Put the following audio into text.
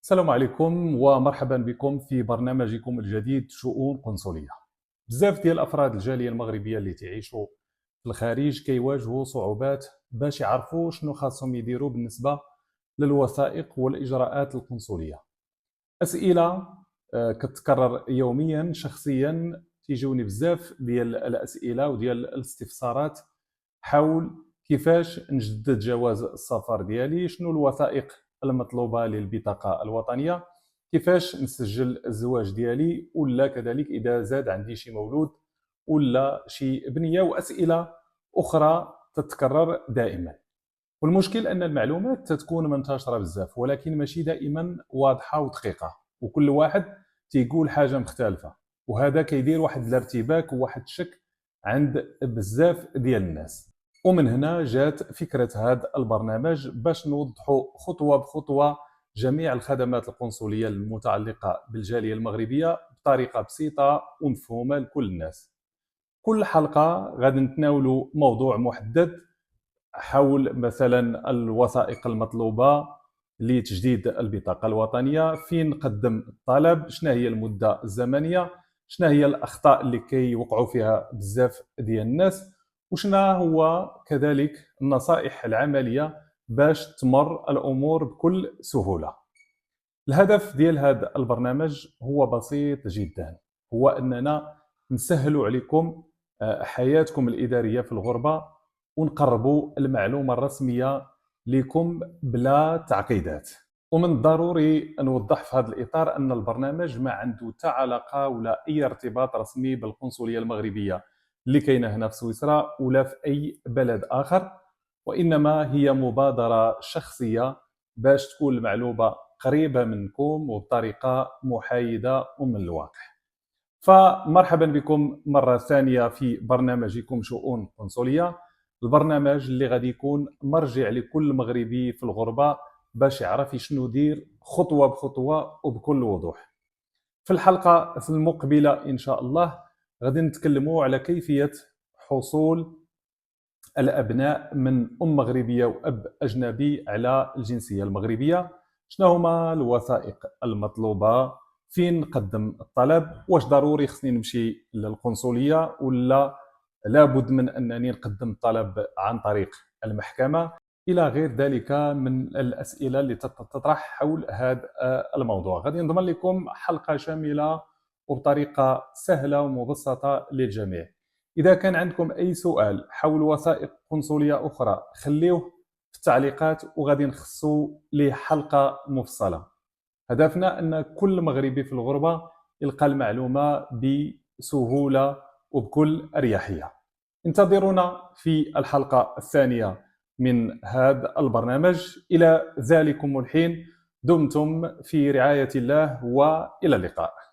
السلام عليكم ومرحبا بكم في برنامجكم الجديد شؤون قنصلية. بزاف ديال افراد الجاليه المغربيه اللي تعيشوا في الخارج كيواجهوا صعوبات باش يعرفوا شنو خاصهم يديروا بالنسبه للوثائق والاجراءات القنصليه. اسئله كتكرر يوميا. شخصيا تيجوني بزاف ديال الاسئله وديال الاستفسارات حول كيفاش نجدد جواز السفر ديالي، شنو الوثائق المطلوبه للبطاقه الوطنيه، كيفاش نسجل الزواج ديالي، ولا كذلك اذا زاد عندي شي مولود ولا شي بنيه، واسئله اخرى تتكرر دائما. والمشكل ان المعلومات تتكون منتشره بزاف ولكن ماشي دائما واضحه ودقيقه، وكل واحد تيقول حاجه مختلفه، وهذا كيدير واحد الارتباك وواحد الشك عند بزاف ديال الناس. ومن هنا جات فكره هذا البرنامج باش نوضحوا خطوه بخطوه جميع الخدمات القنصليه المتعلقه بالجاليه المغربيه بطريقه بسيطه ومفهومه لكل الناس. كل حلقه غادي نتناولوا موضوع محدد حول مثلا الوثائق المطلوبه لتجديد البطاقه الوطنيه، فين نقدم الطلب، شنو هي المده الزمنيه، شنو هي الاخطاء اللي كيوقعوا فيها بزاف ديال الناس، وشنو هو كذلك النصائح العمليه باش تمر الامور بكل سهوله. الهدف ديال هذا البرنامج هو بسيط جدا، هو اننا نسهلوا عليكم حياتكم الاداريه في الغربه ونقربوا المعلومه الرسميه لكم بلا تعقيدات. ومن الضروري نوضح في هذا الاطار ان البرنامج ما عنده حتى علاقه ولا اي ارتباط رسمي بالقنصليه المغربيه اللي كاينه هنا في سويسرا ولا في اي بلد اخر، وانما هي مبادره شخصيه باش تكون المعلومه قريبه منكم وبطريقه محايده ومن الواقع. فمرحبا بكم مرة ثانية في برنامجكم شؤون قنصلية، البرنامج اللي غادي يكون مرجع لكل مغربي في الغربة باش يعرف شنو يدير خطوة بخطوة وبكل وضوح. في الحلقة المقبلة إن شاء الله غادي نتكلموا على كيفية حصول الأبناء من أم مغربية وأب أجنبي على الجنسية المغربية، شنو هما الوثائق المطلوبة، فين نقدم الطلب، واش ضروري خصني نمشي للقنصلية ولا لابد من أنني نقدم الطلب عن طريق المحكمة، إلى غير ذلك من الأسئلة اللي تطرح حول هذا الموضوع. غادي نضمن لكم حلقة شاملة وبطريقة سهلة ومبسطة للجميع. إذا كان عندكم أي سؤال حول وثائق قنصلية أخرى خليوه في التعليقات وغادي نخصو ليه حلقة مفصلة. هدفنا أن كل مغربي في الغربة يلقى المعلومة بسهولة وبكل أريحية. انتظرونا في الحلقة الثانية من هذا البرنامج. إلى ذلكم الحين دمتم في رعاية الله وإلى اللقاء.